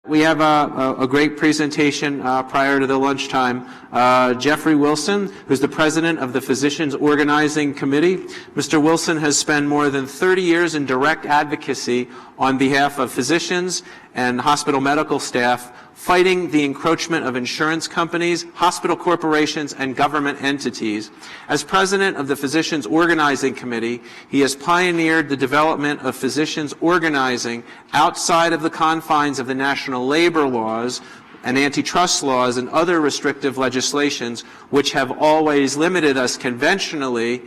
We have a great presentation prior to the lunchtime. Geoffrey Wilson, who's the president of the Physicians Organizing Committee. Mr. Wilson has spent more than 30 years in direct advocacy on behalf of physicians and hospital medical staff, fighting the encroachment of insurance companies, hospital corporations, and government entities. As president of the Physicians Organizing Committee, he has pioneered the development of physicians organizing outside of the confines of the national labor laws and antitrust laws and other restrictive legislations, which have always limited us conventionally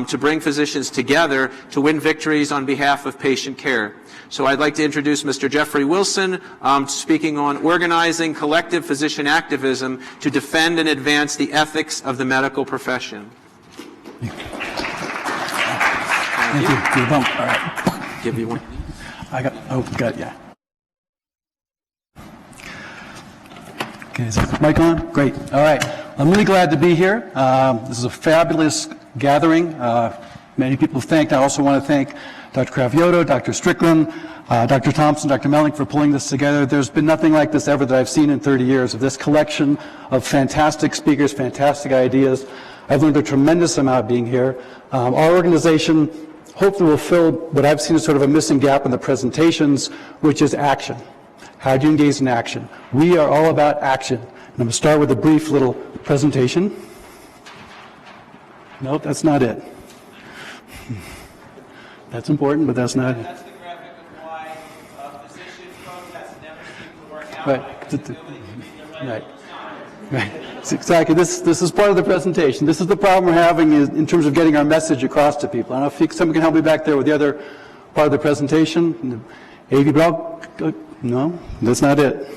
to bring physicians together to win victories on behalf of patient care. So I'd like to introduce Mr. Geoffrey Wilson, speaking on organizing collective physician activism to defend and advance the ethics of the medical profession. Thank you. All right. Give you one. Got it, yeah. Okay, is the mic on? Great. All right. I'm really glad to be here. This is a fabulous gathering. Many people have thanked. I also want to thank Dr. Cravioto, Dr. Strickland, Dr. Thompson, Dr. Melling for pulling this together. There's been nothing like this ever that I've seen in 30 years of this collection of fantastic speakers, fantastic ideas. I've learned a tremendous amount being here. Our organization hopefully will fill what I've seen as sort of a missing gap in the presentations, which is action. How do you engage in action? We are all about action. And I'm going to start with a brief little presentation. Nope, that's not it. That's important, but that's not it. That's the graphic of why physicians protests never seem to work out. Right. Right. Exactly. This is part of the presentation. This is the problem we're having in terms of getting our message across to people. I don't know if someone can help me back there with the other part of the presentation. AV Brown? No, that's not it.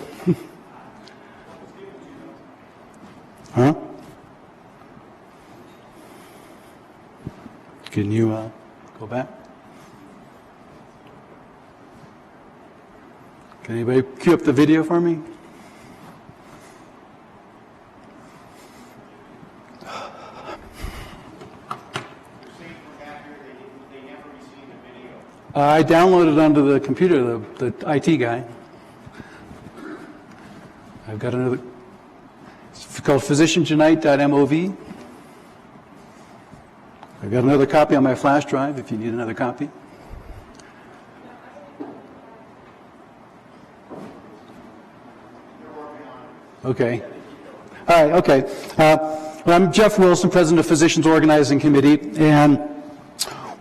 Huh? Can you go back? Can anybody cue up the video for me? I downloaded it onto the computer, the IT guy. I've got another, it's called physiciansunite.mov. I've got another copy on my flash drive if you need another copy. Okay. All right, okay. Well, I'm Jeff Wilson, president of Physicians Organizing Committee, and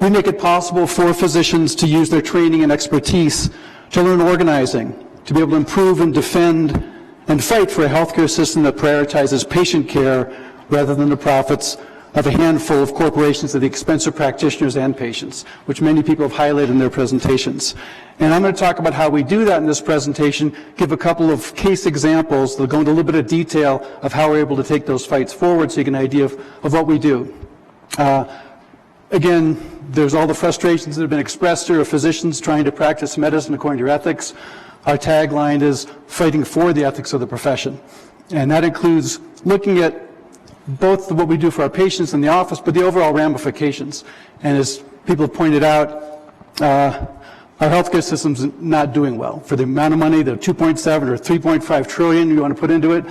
we make it possible for physicians to use their training and expertise to learn organizing, to be able to improve and defend and fight for a healthcare system that prioritizes patient care rather than the profits of a handful of corporations at the expense of practitioners and patients, which many people have highlighted in their presentations. And I'm going to talk about how we do that in this presentation, give a couple of case examples that go into a little bit of detail of how we're able to take those fights forward so you get an idea of what we do. Again, there's all the frustrations that have been expressed here of physicians trying to practice medicine according to ethics. Our tagline is fighting for the ethics of the profession. And that includes looking at both what we do for our patients in the office, but the overall ramifications. And as people have pointed out, our healthcare system's not doing well. For the amount of money, the 2.7 or 3.5 trillion you want to put into it,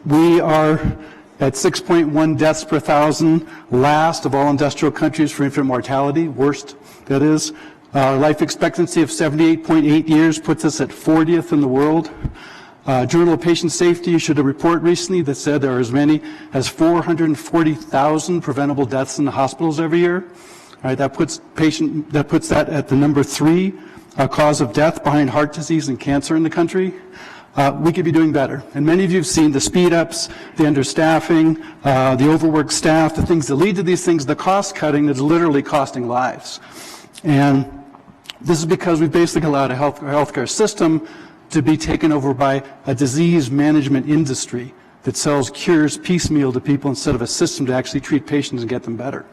we are at 6.1 deaths per thousand, last of all industrial countries for infant mortality, worst that is. Our life expectancy of 78.8 years puts us at 40th in the world. Journal of Patient Safety issued a report recently that said there are as many as 440,000 preventable deaths in the hospitals every year. All right, that puts that at the number 3 cause of death behind heart disease and cancer in the country. We could be doing better. And many of you have seen the speed-ups, the understaffing, the overworked staff, the things that lead to these things, the cost cutting that's literally costing lives. And this is because we've basically allowed a healthcare system to be taken over by a disease management industry that sells cures piecemeal to people instead of a system to actually treat patients and get them better.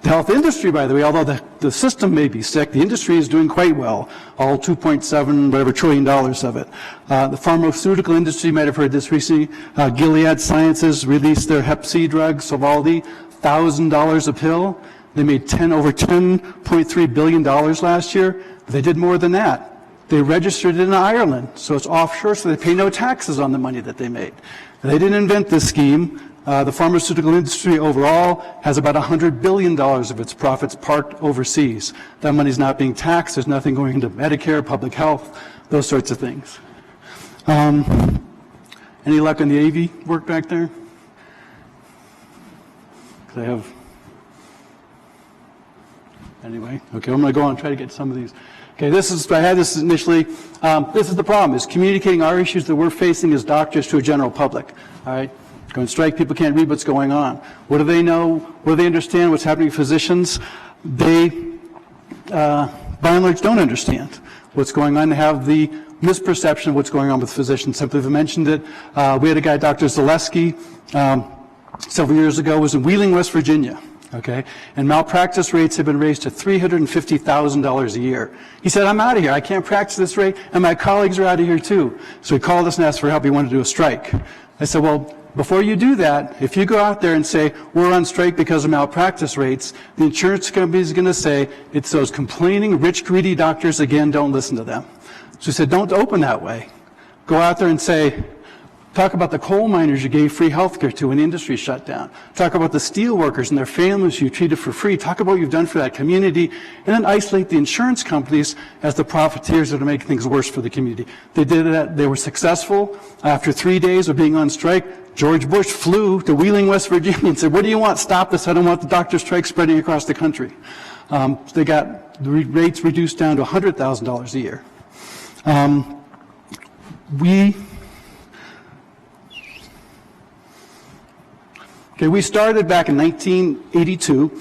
The health industry, by the way, although the system may be sick, the industry is doing quite well, all 2.7 whatever trillion dollars of it. The pharmaceutical industry, you might have heard this recently, Gilead Sciences released their Hep C drug, Sovaldi, $1,000 a pill. They made over $10.3 billion last year. They did more than that. They registered it in Ireland, so it's offshore, so they pay no taxes on the money that they made. They didn't invent this scheme. The pharmaceutical industry overall has about $100 billion of its profits parked overseas. That money's not being taxed. There's nothing going into Medicare, public health, those sorts of things. Any luck on the AV work back there? Because I have... Anyway, okay, I'm going to go on and try to get some of these. Okay, I had this initially. This is the problem, is communicating our issues that we're facing as doctors to a general public. All right? Going strike, people can't read what's going on. What do they know? What do they understand? What's happening to physicians? They, by and large, don't understand what's going on. They have the misperception of what's going on with physicians. Simply, I've mentioned it. We had a guy, Dr. Zaleski, several years ago, was in Wheeling, West Virginia. Okay, and malpractice rates have been raised to $350,000 a year. He said, I'm out of here. I can't practice this rate, and my colleagues are out of here too. So he called us and asked for help. He wanted to do a strike. I said, well, before you do that, if you go out there and say, we're on strike because of malpractice rates, the insurance company is going to say, it's those complaining, rich, greedy doctors, again, don't listen to them. So he said, don't open that way. Go out there and say, talk about the coal miners you gave free health care to when the industry shut down. Talk about the steel workers and their families you treated for free. Talk about what you've done for that community. And then isolate the insurance companies as the profiteers that are making things worse for the community. They did that. They were successful. After 3 days of being on strike, George Bush flew to Wheeling, West Virginia and said, what do you want? Stop this. I don't want the doctor strike spreading across the country. They got the rates reduced down to $100,000 a year. We started back in 1982.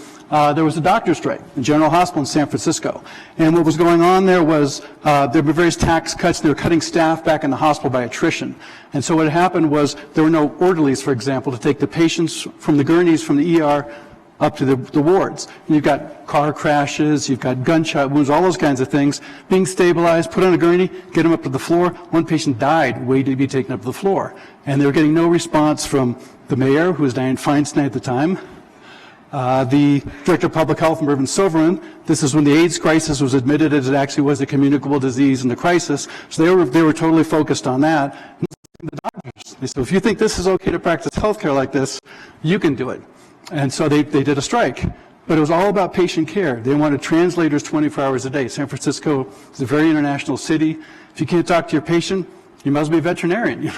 There was a doctor strike in General Hospital in San Francisco. And what was going on there was there were various tax cuts. They were cutting staff back in the hospital by attrition. And so what happened was there were no orderlies, for example, to take the patients from the gurneys from the ER up to the wards. And you've got car crashes, you've got gunshot wounds, all those kinds of things, being stabilized, put on a gurney, get them up to the floor. One patient died waiting to be taken up to the floor. And they were getting no response from the mayor, who was Dianne Feinstein at the time, the director of public health, Mervyn Silverman. This is when the AIDS crisis was admitted as it actually was a communicable disease in the crisis. So they were totally focused on that. The doctors, they said, if you think this is okay to practice healthcare like this, you can do it. And so they did a strike. But it was all about patient care. They wanted translators 24 hours a day. San Francisco is a very international city. If you can't talk to your patient, you must be a veterinarian. You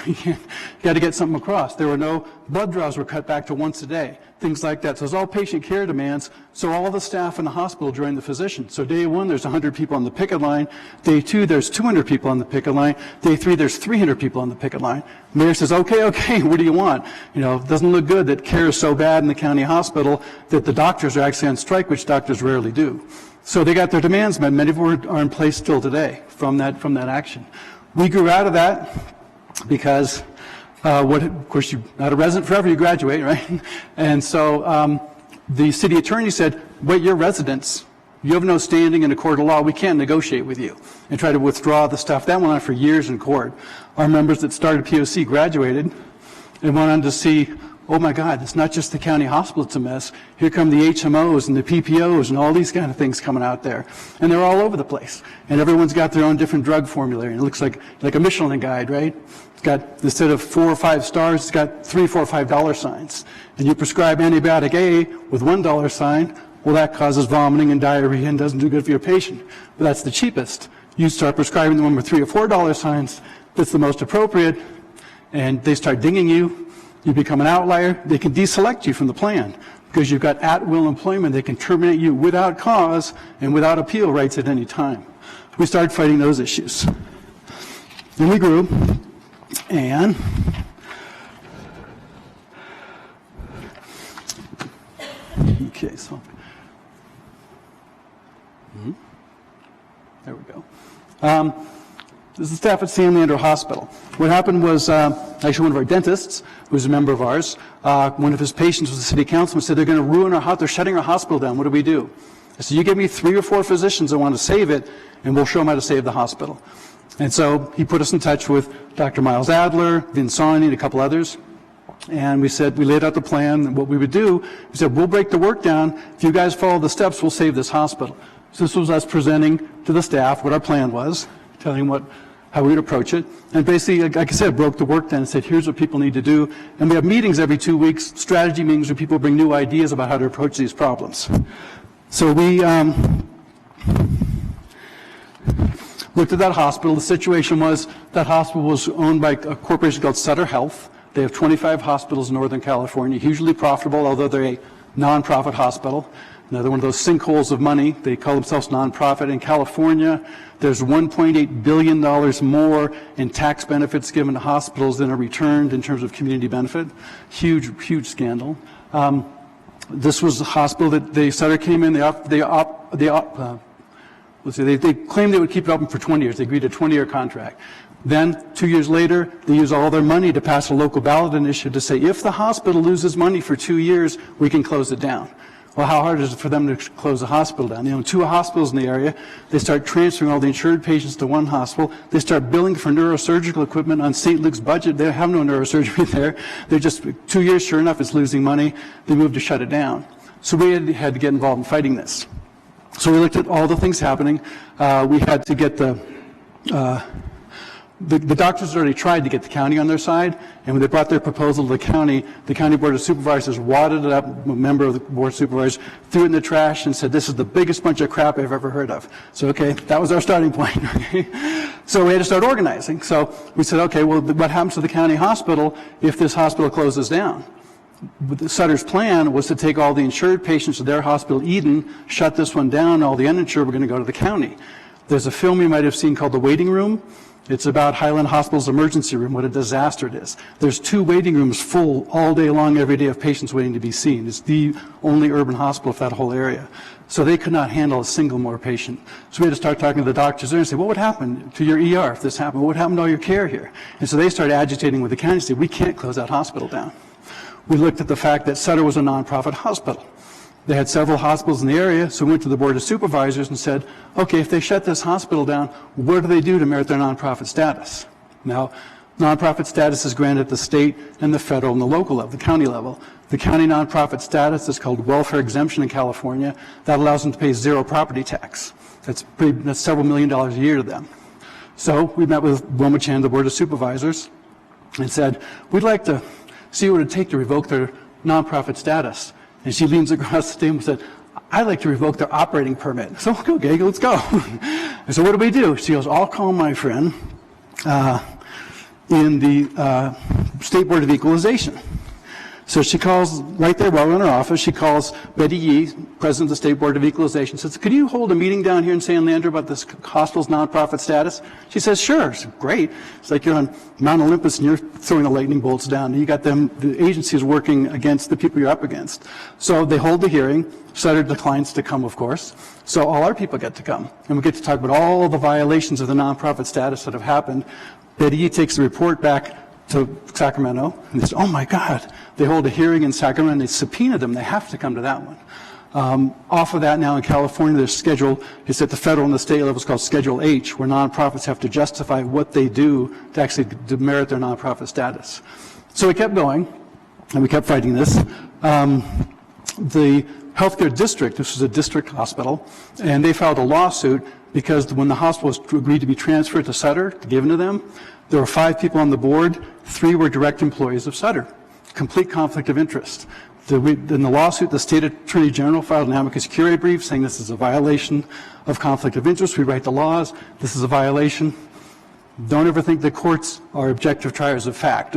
got to get something across. There were no blood draws were cut back to once a day, things like that. So it was all patient care demands. So all the staff in the hospital joined the physician. So day one, there's 100 people on the picket line. Day two, there's 200 people on the picket line. Day three, there's 300 people on the picket line. The mayor says, okay, what do you want? You know, it doesn't look good that care is so bad in the county hospital that the doctors are actually on strike, which doctors rarely do. So they got their demands met. Many of them are in place still today from that action. We grew out of that because, of course, you're not a resident forever, you graduate, right? And so the city attorney said, wait, you're residents. You have no standing in a court of law. We can't negotiate with you, and try to withdraw the stuff. That went on for years in court. Our members that started POC graduated and went on to see, oh my God, it's not just the county hospital, it's a mess. Here come the HMOs and the PPOs and all these kind of things coming out there. And they're all over the place. And everyone's got their own different drug formulary. And it looks like a Michelin guide, right? It's got, instead of 4 or 5 stars, it's got $3, $4, $5 signs. And you prescribe antibiotic A with $1 sign, well, that causes vomiting and diarrhea and doesn't do good for your patient. But that's the cheapest. You start prescribing the one with $3 or $4 signs, that's the most appropriate, and they start dinging you. You become an outlier. They can deselect you from the plan because you've got at-will employment. They can terminate you without cause and without appeal rights at any time. We started fighting those issues. Then we grew, and okay, so there we go. This is staff at San Leandro Hospital. What happened was, actually one of our dentists, who was a member of ours, one of his patients was the city councilman, said, they're going to ruin our hospital, they're shutting our hospital down, what do we do? I said, you give me 3 or 4 physicians that want to save it, and we'll show them how to save the hospital. And so he put us in touch with Dr. Miles Adler, Vin Sawhney, and a couple others. And we laid out the plan and what we would do. We said, we'll break the work down. If you guys follow the steps, we'll save this hospital. So this was us presenting to the staff what our plan was, telling them how we'd approach it. And basically, like I said, broke the work down and said, here's what people need to do. And we have meetings every 2 weeks, strategy meetings where people bring new ideas about how to approach these problems. So we looked at that hospital. The situation was that hospital was owned by a corporation called Sutter Health. They have 25 hospitals in Northern California, hugely profitable, although they're a nonprofit hospital. Another one of those sinkholes of money. They call themselves nonprofit. In California, there's $1.8 billion more in tax benefits given to hospitals than are returned in terms of community benefit. Huge, huge scandal. This was a hospital that Sutter came in. They claimed they would keep it open for 20 years. They agreed to a 20-year contract. Then, 2 years later, they used all their money to pass a local ballot initiative to say, if the hospital loses money for 2 years, we can close it down. Well, how hard is it for them to close a hospital down? You know, 2 hospitals in the area, they start transferring all the insured patients to one hospital. They start billing for neurosurgical equipment on St. Luke's budget. They have no neurosurgery there. They're just 2 years, sure enough, it's losing money. They moved to shut it down. So we had to get involved in fighting this. So we looked at all the things happening. We had to get the doctors already tried to get the county on their side, and when they brought their proposal to the county Board of Supervisors wadded it up, a member of the Board of Supervisors threw it in the trash and said, this is the biggest bunch of crap I've ever heard of. So, okay, that was our starting point. So we had to start organizing. So we said, okay, well, what happens to the county hospital if this hospital closes down? Sutter's plan was to take all the insured patients to their hospital, Eden, shut this one down, all the uninsured were going to go to the county. There's a film you might have seen called The Waiting Room. It's about Highland Hospital's emergency room, what a disaster it is. There's 2 waiting rooms full all day long, every day, of patients waiting to be seen. It's the only urban hospital for that whole area. So they could not handle a single more patient. So we had to start talking to the doctors there and say, what would happen to your ER if this happened? What would happen to all your care here? And so they started agitating with the county and said, we can't close that hospital down. We looked at the fact that Sutter was a nonprofit hospital. They had several hospitals in the area, so we went to the Board of Supervisors and said, okay, if they shut this hospital down, what do they do to merit their nonprofit status? Now, nonprofit status is granted at the state and the federal and the local level, the county level. The county nonprofit status is called welfare exemption in California. That allows them to pay 0 property tax. That's several $1 million a year to them. So we met with Wilma Chan, the Board of Supervisors, and said, we'd like to see what it would take to revoke their nonprofit status. And she leans across the table and said, I'd like to revoke their operating permit. So, okay, let's go. And so what do we do? She goes, I'll call my friend in the State Board of Equalization. So she calls, right there while we're in her office, she calls Betty Yee, President of the State Board of Equalization, says, could you hold a meeting down here in San Leandro about this hospital's nonprofit status? She says, sure. I said, great. It's like you're on Mount Olympus and you're throwing the lightning bolts down. And you got them, the agencies working against the people you're up against. So they hold the hearing. Sutter declines to come, of course. So all our people get to come. And we get to talk about all the violations of the nonprofit status that have happened. Betty Yee takes the report back to Sacramento, and they say, oh my God, they hold a hearing in Sacramento, and they subpoena them. They have to come to that one. Off of that now in California, there's schedule, it's at the federal and the state level, it's called Schedule H, where nonprofits have to justify what they do to actually merit their nonprofit status. So we kept going, and we kept fighting this. The healthcare district, this was a district hospital, and they filed a lawsuit because when the hospital was agreed to be transferred to Sutter, given to them, there were 5 people on the board, 3 were direct employees of Sutter. Complete conflict of interest. In the lawsuit, the state attorney general filed an amicus curiae brief saying this is a violation of conflict of interest. We write the laws. This is a violation. Don't ever think the courts are objective triers of fact.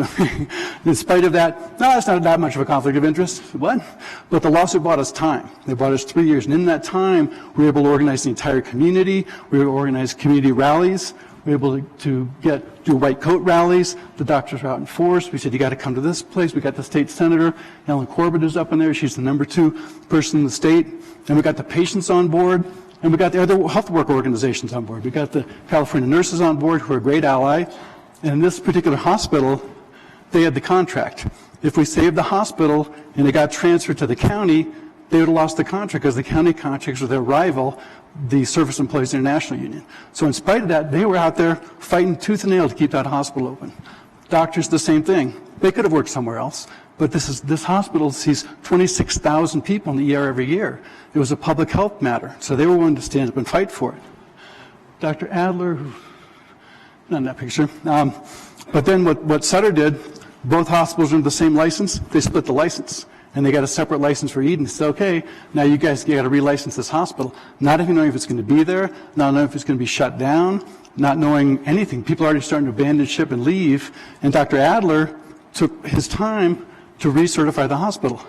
In spite of that, no, it's not that much of a conflict of interest. What? But the lawsuit bought us time. They bought us 3 years. And in that time, we were able to organize the entire community. We were able to organize community rallies. We were able to do white coat rallies. The doctors were out in force. We said, you got to come to this place. We got the state senator, Ellen Corbett, is up in there. She's the number 2 person in the state. And we got the patients on board. And we got the other health work organizations on board. We got the California nurses on board, who are a great ally. And in this particular hospital, they had the contract. If we saved the hospital and it got transferred to the county, they would have lost the contract because the county contracts with their rival, the Service Employees International Union. So in spite of that, they were out there fighting tooth and nail to keep that hospital open. Doctors, the same thing. They could have worked somewhere else. But this hospital sees 26,000 people in the ER every year. It was a public health matter, so they were willing to stand up and fight for it. Dr. Adler, not in that picture. But then what Sutter did, both hospitals are under the same license. They split the license, and they got a separate license for Eden. They said, okay, now you guys got to relicense this hospital, not even knowing if it's going to be there, not knowing if it's going to be shut down, not knowing anything. People are already starting to abandon ship and leave. And Dr. Adler took his time to recertify the hospital.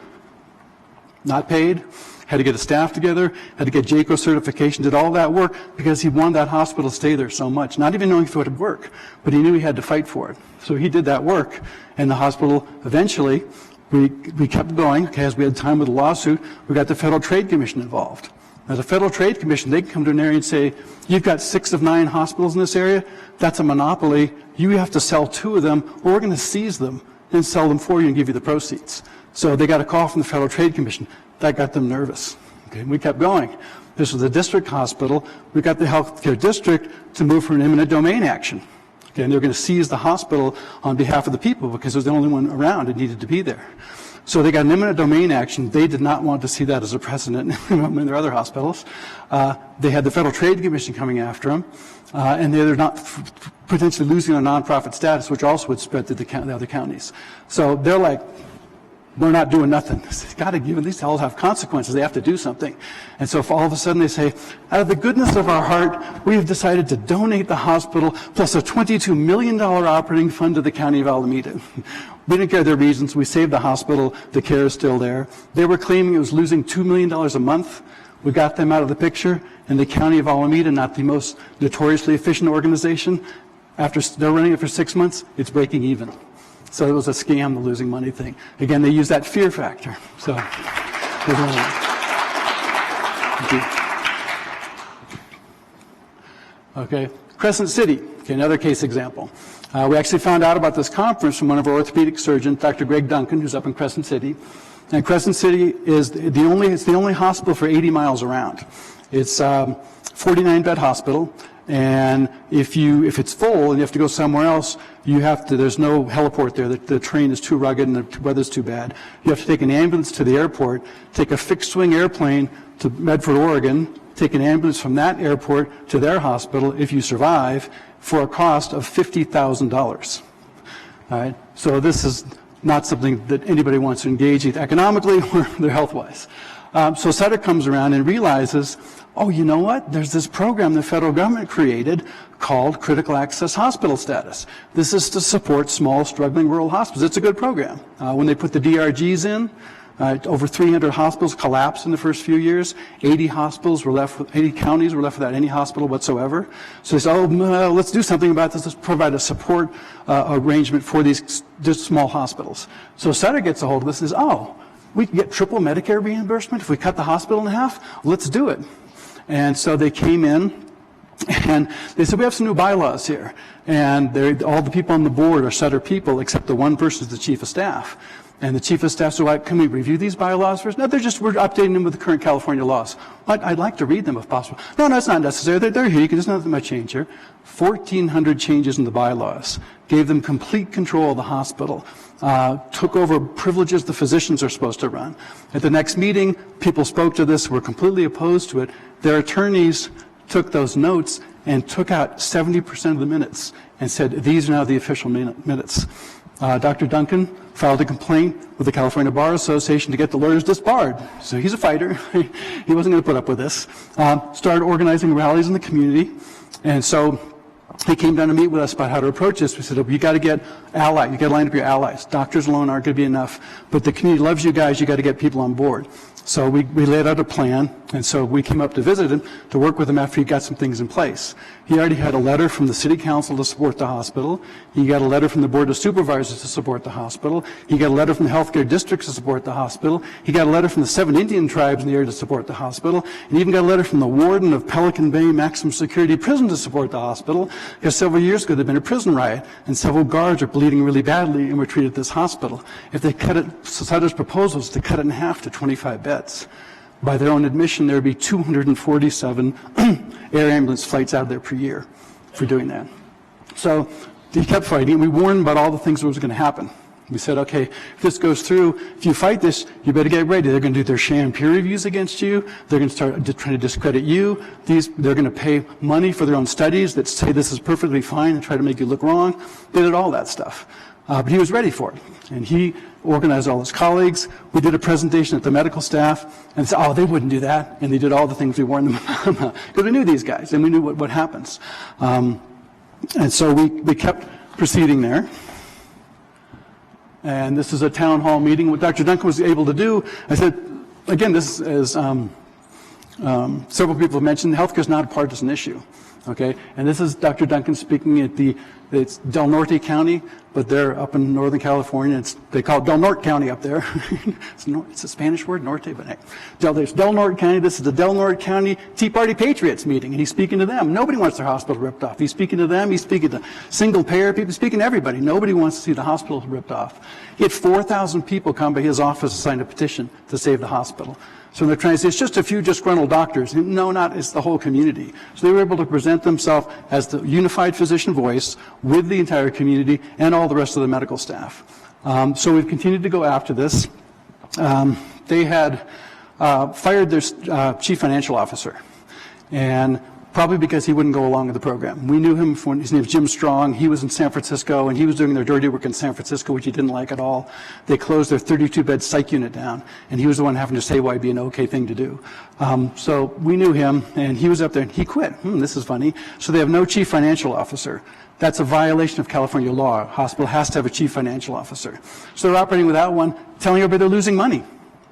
Not paid, had to get a staff together, had to get JACO certification, did all that work because he wanted that hospital to stay there so much, not even knowing if it would work, but he knew he had to fight for it. So he did that work, and the hospital eventually, we kept going, okay, as we had time with the lawsuit, we got the Federal Trade Commission involved. Now the Federal Trade Commission, they can come to an area and say, you've got 6 of 9 hospitals in this area, that's a monopoly, you have to sell 2 of them, or we're going to seize them and sell them for you and give you the proceeds. So they got a call from the Federal Trade Commission. That got them nervous. Okay, we kept going. This was a district hospital. We got the healthcare district to move for an eminent domain action. Okay, and they were going to seize the hospital on behalf of the people because it was the only one around and needed to be there. So they got an eminent domain action. They did not want to see that as a precedent in their other hospitals. They had the Federal Trade Commission coming after them, and they're not potentially losing their nonprofit status, which also would spread to the other counties. So they're like, we're not doing nothing. It's got to give, at least all have consequences. They have to do something. And so if all of a sudden they say, out of the goodness of our heart, we have decided to donate the hospital plus a $22 million operating fund to the county of Alameda. We didn't care their reasons. We saved the hospital. The care is still there. They were claiming it was losing $2 million a month. We got them out of the picture. And the county of Alameda, not the most notoriously efficient organization, after they're running it for 6 months, it's breaking even. So it was a scam, the losing money thing. Again, they use that fear factor. So, okay, Crescent City, okay, another case example. We actually found out about this conference from one of our orthopedic surgeons, Dr. Greg Duncan, who's up in Crescent City. And Crescent City is the only hospital for 80 miles around. It's a 49-bed hospital. And if it's full and you have to go somewhere else, there's no heliport there. The terrain is too rugged and the weather's too bad. You have to take an ambulance to the airport, take a fixed-wing airplane to Medford, Oregon, take an ambulance from that airport to their hospital, if you survive, for a cost of $50,000. All right? So this is not something that anybody wants to engage in economically or their health-wise. So Sutter comes around and realizes, oh, you know what? There's this program the federal government created called Critical Access Hospital Status. This is to support small, struggling rural hospitals. It's a good program. When they put the DRGs in, over 300 hospitals collapsed in the first few years. 80 counties were left without any hospital whatsoever. So they said, oh, let's do something about this. Let's provide a support arrangement for these small hospitals. So Sutter gets a hold of this and says, oh, we can get triple Medicare reimbursement if we cut the hospital in half? Let's do it. And so they came in and they said, we have some new bylaws here. And all the people on the board are Sutter people, except the one person is the chief of staff. And the chief of staff said, well, can we review these bylaws first? No, we're updating them with the current California laws. I'd like to read them if possible. No, it's not necessary. They're here. There's not that much change here. 1,400 changes in the bylaws. Gave them complete control of the hospital. Took over privileges the physicians are supposed to run. At the next meeting, people spoke to this, were completely opposed to it. Their attorneys took those notes and took out 70% of the minutes and said, these are now the official minutes. Dr. Duncan filed a complaint with the California Bar Association to get the lawyers disbarred. So he's a fighter. He wasn't going to put up with this. Started organizing rallies in the community. And so he came down to meet with us about how to approach this. We said, you got to get allies. You got to line up your allies. Doctors alone aren't going to be enough. But the community loves you guys. You got to get people on board. So we laid out a plan, and so we came up to visit him to work with him after he got some things in place. He already had a letter from the city council to support the hospital. He got a letter from the board of supervisors to support the hospital. He got a letter from the healthcare districts to support the hospital. He got a letter from the 7 Indian tribes in the area to support the hospital. And he even got a letter from the warden of Pelican Bay Maximum Security Prison to support the hospital, because several years ago there had been a prison riot, and several guards are bleeding really badly and were treated at this hospital. If they cut it, Sutter's proposal is to cut it in half to 25 beds. By their own admission, there would be 247 air ambulance flights out of there per year for doing that. So he kept fighting. We warned about all the things that was going to happen. We said, okay, if this goes through, if you fight this, you better get ready. They're going to do their sham peer reviews against you. They're going to start trying to discredit you. They're going to pay money for their own studies that say this is perfectly fine and try to make you look wrong. They did all that stuff. But he was ready for it. And he organized all his colleagues. We did a presentation at the medical staff and said, oh, they wouldn't do that. And they did all the things we warned them about. Because we knew these guys and we knew what happens. And so we kept proceeding there. And this is a town hall meeting. What Dr. Duncan was able to do, I said, again, this is, several people have mentioned, healthcare is not a partisan issue. Okay, and this is Dr. Duncan speaking at it's Del Norte County, but they're up in Northern California. They call it Del Norte County up there. It's a Spanish word, Norte, but hey. There's Del Norte County. This is the Del Norte County Tea Party Patriots meeting, and he's speaking to them. Nobody wants their hospital ripped off. He's speaking to them. He's speaking to single payer people. He's speaking to everybody. Nobody wants to see the hospital ripped off. He had 4,000 people come by his office to sign a petition to save the hospital. So they're trying to say it's just a few disgruntled doctors. No, it's the whole community. So they were able to present themselves as the unified physician voice with the entire community and all the rest of the medical staff. So we've continued to go after this. They had fired their chief financial officer, and probably because he wouldn't go along with the program. We knew him when his name was Jim Strong. He was in San Francisco, and he was doing their dirty work in San Francisco, which he didn't like at all. They closed their 32-bed psych unit down, and he was the one having to say why it'd be an okay thing to do. So we knew him, and he was up there, and he quit. This is funny. So they have no chief financial officer. That's a violation of California law. A hospital has to have a chief financial officer. So they're operating without one, telling everybody they're losing money.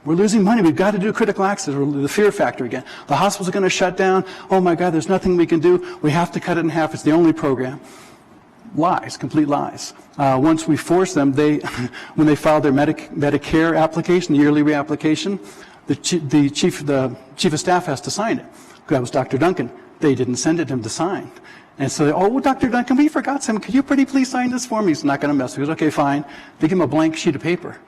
We're losing money. We've got to do critical access. The fear factor again. The hospitals are going to shut down. Oh my God, there's nothing we can do. We have to cut it in half. It's the only program. Lies, complete lies. Once we forced them, when they filed their Medicare application, the yearly reapplication, the chief of staff has to sign it. That was Dr. Duncan. They didn't send it to him to sign. And so, Dr. Duncan, we forgot something. Could you pretty please sign this for me? He's not going to mess with it. Okay, fine. They give him a blank sheet of paper.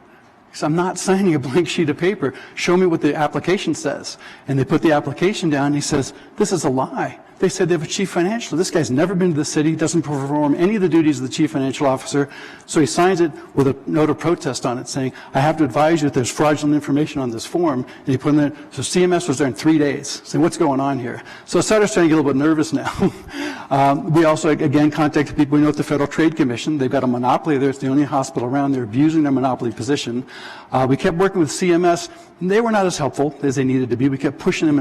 He said, I'm not signing a blank sheet of paper. Show me what the application says. And they put the application down, and he says, this is a lie. They said they have a chief financial. This guy's never been to the city, doesn't perform any of the duties of the chief financial officer. So he signs it with a note of protest on it saying, I have to advise you that there's fraudulent information on this form. And he put in there, so CMS was there in 3 days. Saying, what's going on here? So I started starting to get a little bit nervous now. We also, again, contacted people we know at the Federal Trade Commission. They've got a monopoly there. It's the only hospital around. They're abusing their monopoly position. We kept working with CMS. They were not as helpful as they needed to be. We kept pushing them,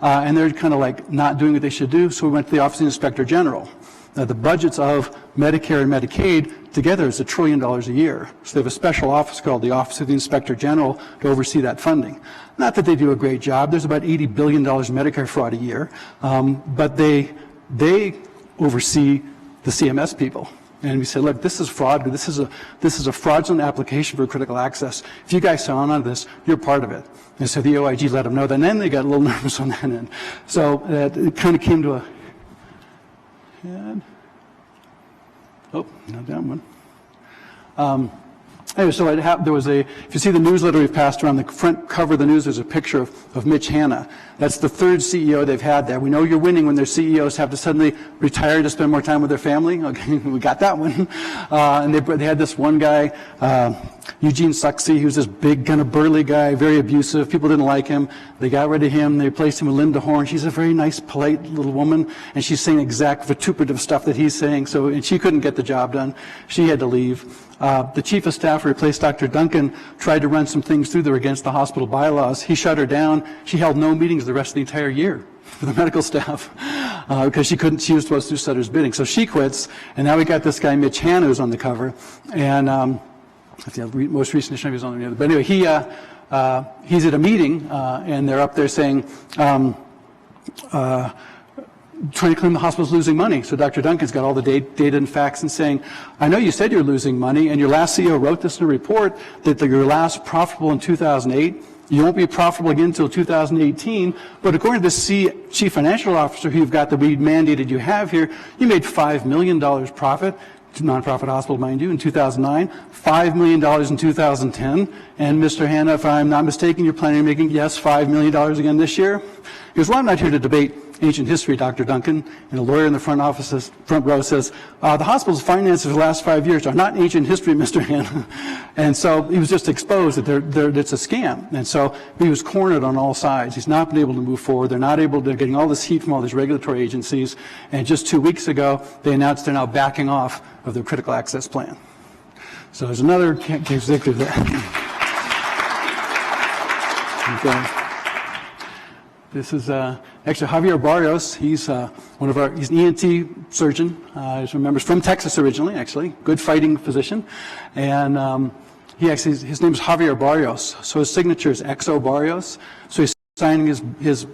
and they're kind of like not doing what they should do, so we went to the Office of the Inspector General. Now, the budgets of Medicare and Medicaid together is $1 trillion a year. So they have a special office called the Office of the Inspector General to oversee that funding. Not that they do a great job. There's about $80 billion in Medicare fraud a year, but they oversee the CMS people. And we said, look, this is fraud. This is a fraudulent application for critical access. If you guys sign on to this, you're part of it. And so the OIG let them know that, and then they got a little nervous on that end. So it kind of came to a head. Oh, not that one. Anyway, so there was if you see the newsletter we've passed around, the front cover of the news, there's a picture of Mitch Hanna. That's the third CEO they've had there. We know you're winning when their CEOs have to suddenly retire to spend more time with their family. Okay, we got that one. And they had this one guy, Eugene Suxey, who's this big, kind of burly guy, very abusive. People didn't like him. They got rid of him. They replaced him with Linda Horn. She's a very nice, polite little woman, and she's saying exact vituperative stuff that he's saying. And she couldn't get the job done. She had to leave. The chief of staff who replaced Dr. Duncan tried to run some things through there against the hospital bylaws. He shut her down. She held no meetings the rest of the entire year for the medical staff because she was supposed to do Sutter's bidding. So she quits, and now we got this guy Mitch Hanna who's on the cover. And the most recent issue was on the other. But anyway, he's at a meeting, and they're up there saying, trying to claim the hospital's losing money. So Dr. Duncan's got all the data and facts and saying, I know you said you're losing money, and your last CEO wrote this in a report that your last profitable in 2008. You won't be profitable again until 2018. But according to the chief financial officer who you've got that we mandated you have here, you made $5 million profit, nonprofit hospital, mind you, in 2009, $5 million in 2010. And Mr. Hanna, if I'm not mistaken, you're planning on making, yes, $5 million again this year? Because, well, I'm not here to debate ancient history, Dr. Duncan, and a lawyer in the front row says, the hospital's finances for the last 5 years are not ancient history, Mr. Hanna. And so he was just exposed that it's a scam. And so he was cornered on all sides. He's not been able to move forward. They're getting all this heat from all these regulatory agencies. And just 2 weeks ago, they announced they're now backing off of their critical access plan. So there's another executive there. Okay. This is actually Javier Barrios. He's he's an ENT surgeon. As you remember, from Texas originally, actually, good fighting physician, and his name is Javier Barrios. So his signature is XO Barrios. So he's signing his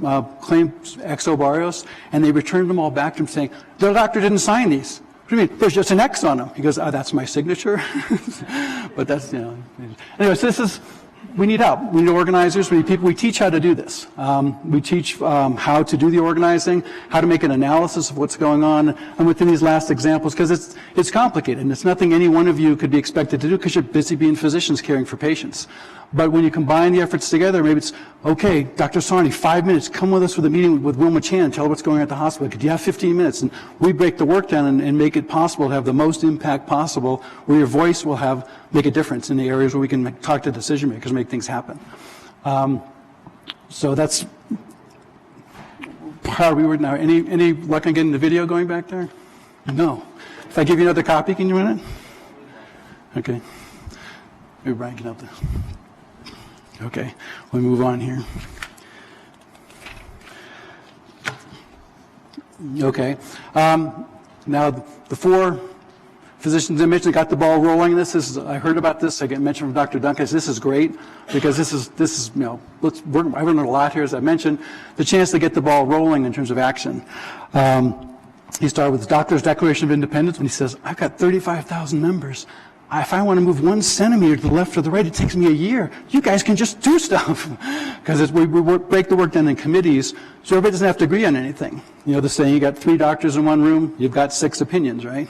claims XO Barrios, and they returned them all back to him saying, the doctor didn't sign these. What do you mean? There's just an X on them. He goes, that's my signature. But that's, Anyways, we need help. We need organizers. We need people. We teach how to do this. We teach how to do the organizing, how to make an analysis of what's going on. And within these last examples, because it's complicated, and it's nothing any one of you could be expected to do because you're busy being physicians caring for patients. But when you combine the efforts together, maybe it's, okay, Dr. Sarni, 5 minutes, come with us for the meeting with Wilma Chan, tell her what's going on at the hospital. Could you have 15 minutes? And we break the work down and make it possible to have the most impact possible, where your voice will make a difference in the areas where we can talk to decision makers and make things happen. So that's how we were now. Any luck on getting the video going back there? No. If I give you another copy, can you run it? Okay. Maybe Brian can help this. Okay, we'll move on here. Okay, now the 4 physicians I mentioned got the ball rolling. I heard about this. I get mentioned from Dr. Duncan. This is great because this is I've learned a lot here, as I mentioned. The chance to get the ball rolling in terms of action. He started with the Doctor's Declaration of Independence when he says, "I've got 35,000 members. If I want to move 1 centimeter to the left or the right, it takes me a year. You guys can just do stuff." Because we break the work down in committees, so everybody doesn't have to agree on anything. The saying, you got 3 doctors in one room, you've got 6 opinions, right?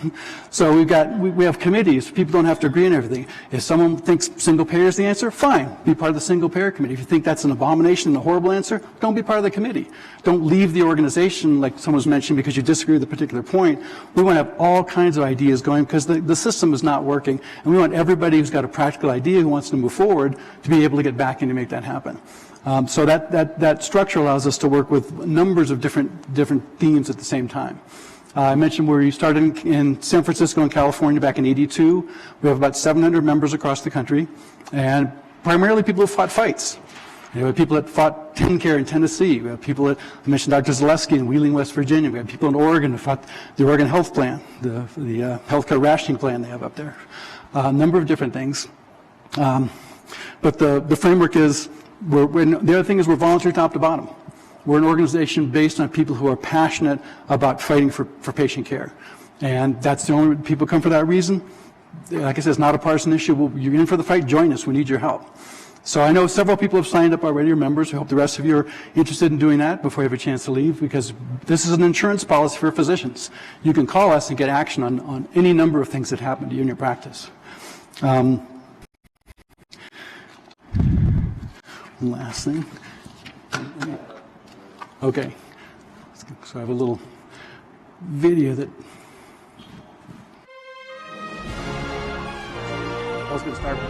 So we have committees. People don't have to agree on everything. If someone thinks single payer is the answer, fine, be part of the single payer committee. If you think that's an abomination and a horrible answer, don't be part of the committee. Don't leave the organization, like someone was mentioning, because you disagree with a particular point. We want to have all kinds of ideas going because the system is not working, and we want everybody who's got a practical idea who wants to move forward to be able to get back in to make that happen. So that structure allows us to work with numbers of different themes at the same time. I mentioned where you started in San Francisco and California back in '82. We have about 700 members across the country, and primarily people who fought fights. We have people that fought TennCare in Tennessee. We have people that, I mentioned Dr. Zaleski in Wheeling, West Virginia. We have people in Oregon who fought the Oregon Health Plan, the healthcare rationing plan they have up there. A number of different things. But the framework is, the other thing is we're voluntary top to bottom. We're an organization based on people who are passionate about fighting for patient care. And that's the only people come for that reason. Like I said, it's not a partisan issue. You're in for the fight, join us. We need your help. So I know several people have signed up already, your members. I hope the rest of you are interested in doing that before you have a chance to leave, because this is an insurance policy for physicians. You can call us and get action on any number of things that happen to you in your practice. Last thing. Okay. So I have a little video that I was going to start with.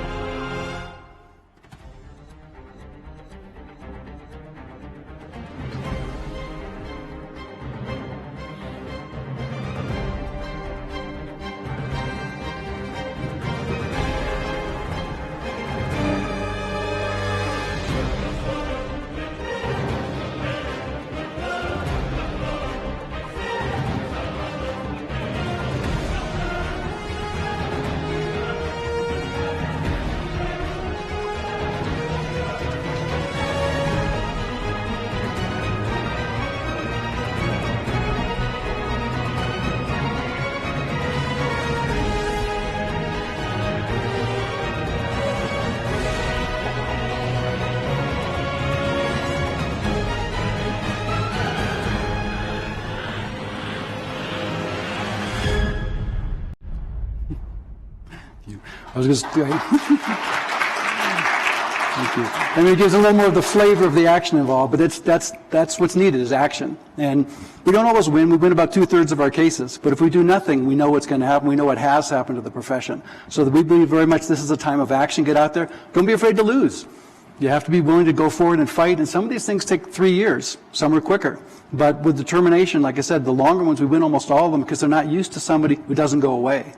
I was going to Thank you. I mean, it gives a little more of the flavor of the action involved, but that's what's needed is action. And we don't always win. We win about 2/3 of our cases. But if we do nothing, we know what's going to happen. We know what has happened to the profession. So that we believe very much this is a time of action. Get out there. Don't be afraid to lose. You have to be willing to go forward and fight. And some of these things take 3 years. Some are quicker. But with determination, like I said, the longer ones, we win almost all of them because they're not used to somebody who doesn't go away.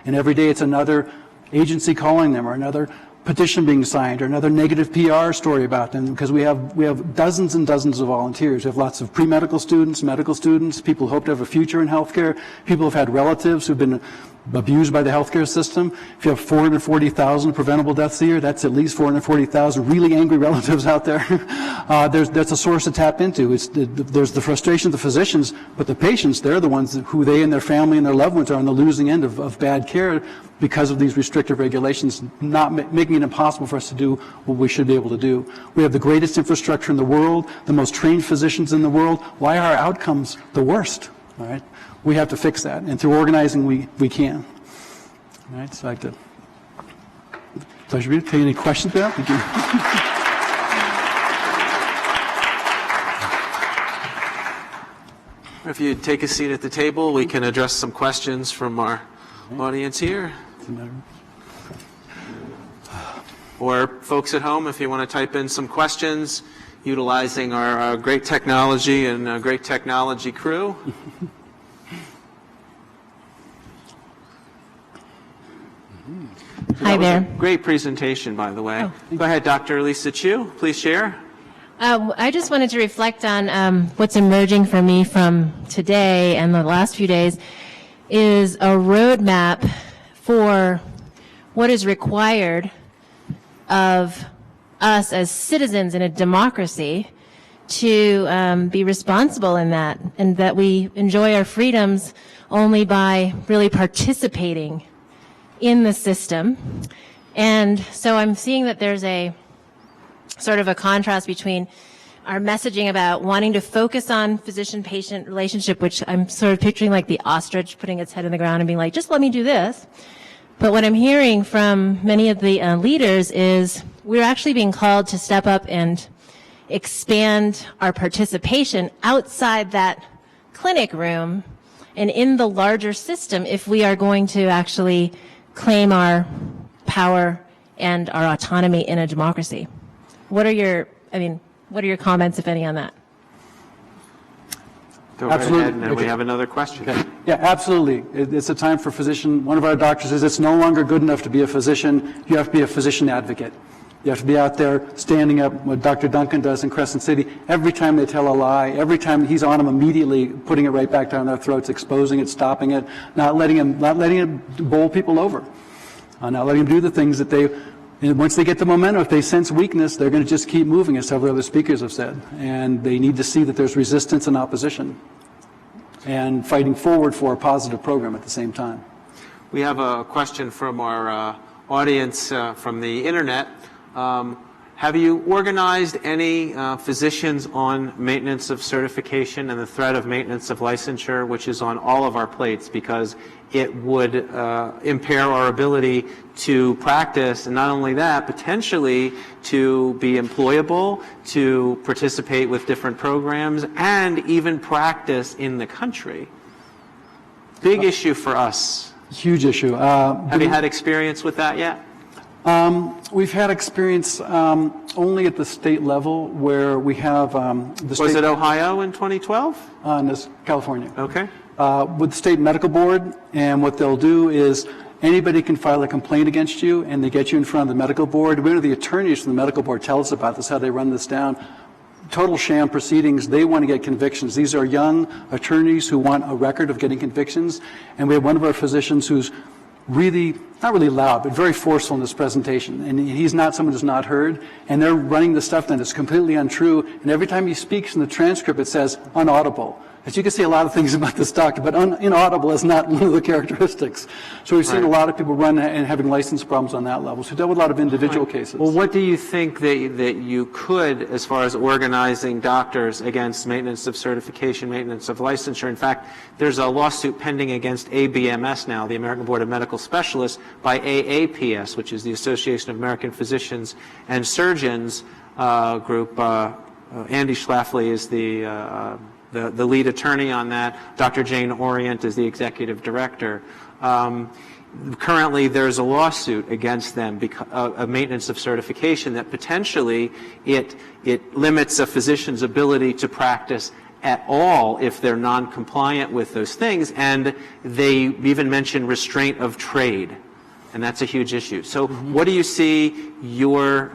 And every day it's another agency calling them or another petition being signed or another negative PR story about them because we have dozens and dozens of volunteers. We have lots of pre-medical students, medical students, people who hope to have a future in healthcare, people who have had relatives who've been abused by the healthcare system. If you have 440,000 preventable deaths a year, that's at least 440,000 really angry relatives out there. That's a source to tap into. There's the frustration of the physicians, but the patients, they're the ones who they and their family and their loved ones are on the losing end of bad care because of these restrictive regulations, not making it impossible for us to do what we should be able to do. We have the greatest infrastructure in the world, the most trained physicians in the world. Why are our outcomes the worst? All right. We have to fix that, and through organizing, we can. All right, so I'd like to pleasure to take any questions there. Thank you. If you take a seat at the table, we can address some questions from our audience here. Or folks at home, if you want to type in some questions, utilizing our great technology and great technology crew. Hi there. Great presentation, by the way. Go ahead, Dr. Lisa Chu. Please share. I just wanted to reflect on what's emerging for me from today and the last few days is a roadmap for what is required of us as citizens in a democracy to be responsible in that, and that we enjoy our freedoms only by really participating in the system. And so I'm seeing that there's a sort of a contrast between our messaging about wanting to focus on physician-patient relationship, which I'm sort of picturing like the ostrich putting its head in the ground and being like, just let me do this. But what I'm hearing from many of the leaders is we're actually being called to step up and expand our participation outside that clinic room and in the larger system if we are going to actually claim our power and our autonomy in a democracy. What are your comments, if any, on that? Go right ahead, and then we have another question. Okay. Yeah, absolutely. It's a time for physician. One of our doctors says it's no longer good enough to be a physician. You have to be a physician advocate. You have to be out there standing up, what Dr. Duncan does in Crescent City. Every time they tell a lie, every time he's on them immediately, putting it right back down their throats, exposing it, stopping it, not letting it bowl people over, not letting them do the things that they. And once they get the momentum, if they sense weakness, they're going to just keep moving, as several other speakers have said. And they need to see that there's resistance and opposition and fighting forward for a positive program at the same time. We have a question from our audience from the internet. Have you organized any physicians on maintenance of certification and the threat of maintenance of licensure, which is on all of our plates, because it would impair our ability to practice, and not only that, potentially to be employable, to participate with different programs, and even practice in the country? Big issue for us. Huge issue. Have you had experience with that yet? We've had experience only at the state level where we have the state. Was it Ohio in 2012? No, California. Okay. With the state medical board, and what they'll do is anybody can file a complaint against you, and they get you in front of the medical board. One of the attorneys from the medical board tells us about this, how they run this down. Total sham proceedings. They want to get convictions. These are young attorneys who want a record of getting convictions, and we have one of our physicians who's really, not really loud, but very forceful in this presentation. And he's not someone who's not heard. And they're running the stuff that is completely untrue. And every time he speaks in the transcript, it says unaudible. As you can see, a lot of things about this doctor, but inaudible is not one of the characteristics. So we've seen a lot of people run and having license problems on that level. So we've dealt with a lot of individual cases. Well, what do you think that you could, as far as organizing doctors against maintenance of certification, maintenance of licensure? In fact, there's a lawsuit pending against ABMS now, the American Board of Medical Specialists, by AAPS, which is the Association of American Physicians and Surgeons group. Andy Schlafly is the lead attorney on that. Dr. Jane Orient is the executive director. Currently, there's a lawsuit against them because of maintenance of certification that potentially it limits a physician's ability to practice at all if they're non-compliant with those things, and they even mention restraint of trade, and that's a huge issue. So what do you see your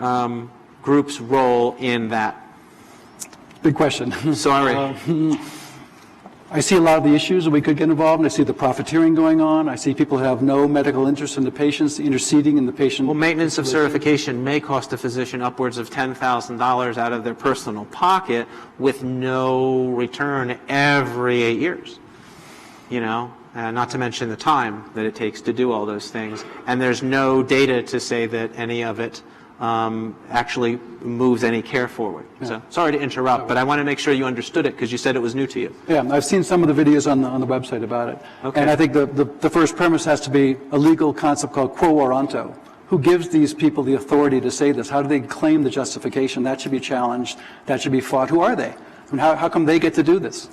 group's role in that? Big question. Sorry. I see a lot of the issues that we could get involved in. I see the profiteering going on. I see people who have no medical interest in the patients, interceding in the patient. Well, maintenance of certification may cost a physician upwards of $10,000 out of their personal pocket with no return every 8 years. Not to mention the time that it takes to do all those things. And there's no data to say that any of it actually moves any care forward. Yeah. So sorry to interrupt, but I want to make sure you understood it because you said it was new to you. Yeah, I've seen some of the videos on the website about it. Okay. And I think the first premise has to be a legal concept called Quo Warranto. Who gives these people the authority to say this? How do they claim the justification? That should be challenged. That should be fought. Who are they? And how come they get to do this?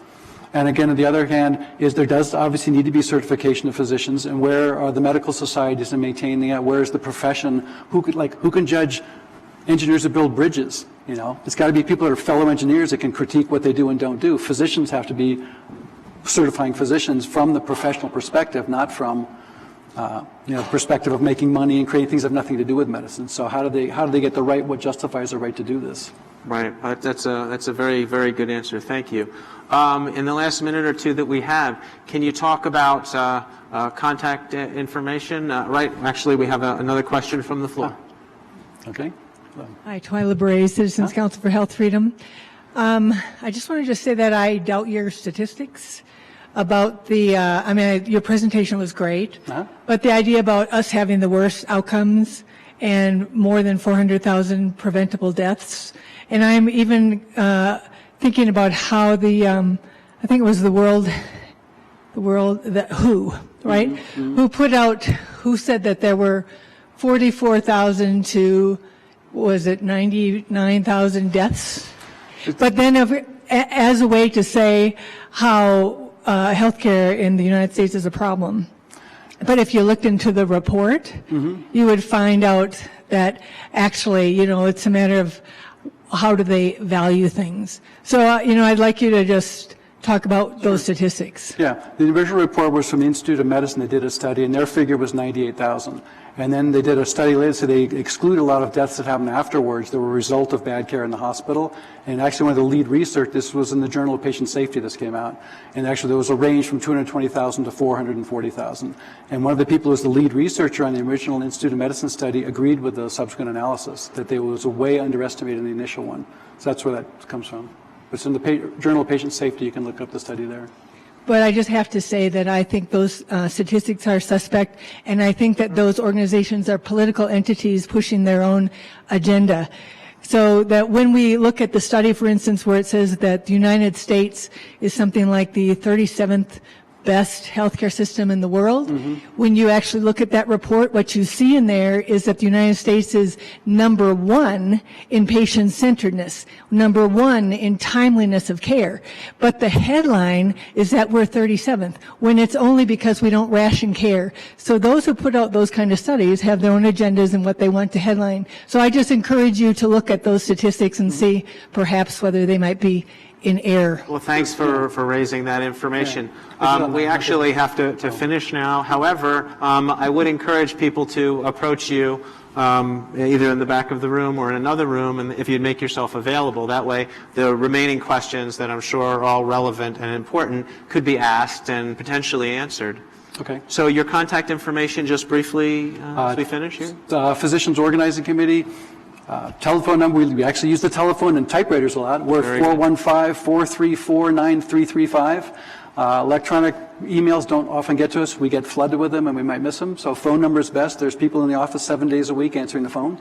And again, on the other hand, there does obviously need to be certification of physicians, and where are the medical societies in maintaining it? Where is the profession? Who can judge engineers that build bridges? It's got to be people that are fellow engineers that can critique what they do and don't do. Physicians have to be certifying physicians from the professional perspective, not from the perspective of making money and creating things that have nothing to do with medicine. So how do they get the right? What justifies the right to do this? Right. That's a very, very good answer. Thank you. In the last minute or two that we have, can you talk about contact information? Right. Actually, we have another question from the floor. Okay. Hi, Twyla Bray, Citizens Council for Health Freedom. I just wanted to say that I doubt your statistics about your presentation was great, but the idea about us having the worst outcomes and more than 400,000 preventable deaths. And I'm even thinking about how I think it was the WHO, right? Who said that there were 44,000 to, was it 99,000 deaths? But then as a way to say how healthcare in the United States is a problem. But if you looked into the report, you would find out that actually, it's a matter of how do they value things. So, I'd like you to just talk about those statistics. Yeah, the original report was from the Institute of Medicine. They did a study, and their figure was 98,000. And then they did a study later, so they excluded a lot of deaths that happened afterwards that were a result of bad care in the hospital. And actually, one of the lead research, this was in the Journal of Patient Safety, this came out. And actually, there was a range from 220,000 to 440,000. And one of the people who was the lead researcher on the original Institute of Medicine study agreed with the subsequent analysis, that they was way underestimated in the initial one. So that's where that comes from. It's in the Journal of Patient Safety. You can look up the study there. But I just have to say that I think those statistics are suspect, and I think that those organizations are political entities pushing their own agenda. So that when we look at the study, for instance, where it says that the United States is something like the 37th best healthcare system in the world. When you actually look at that report, what you see in there is that the United States is number one in patient-centeredness, number one in timeliness of care. But the headline is that we're 37th, when it's only because we don't ration care. So those who put out those kind of studies have their own agendas and what they want to headline. So I just encourage you to look at those statistics and see perhaps whether they might be in error. Well, thanks for raising that information. We actually have to finish now. However, I would encourage people to approach you either in the back of the room or in another room, and if you'd make yourself available. That way, the remaining questions that I'm sure are all relevant and important could be asked and potentially answered. Okay. So your contact information, just briefly, as we finish here? Physicians Organizing Committee, Telephone number, we actually use the telephone and typewriters a lot. We're Very good. 415-434-9335. Electronic emails don't often get to us. We get flooded with them and we might miss them. So phone number is best. There's people in the office 7 days a week answering the phone.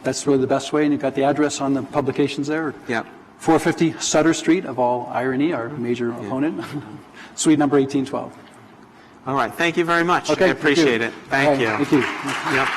That's really the best way. And you've got the address on the publications there. Yeah. 450 Sutter Street, of all irony, our major opponent. Suite number 1812. All right. Thank you very much. Okay, I appreciate it. Thank All right, you. Thank you. Yep.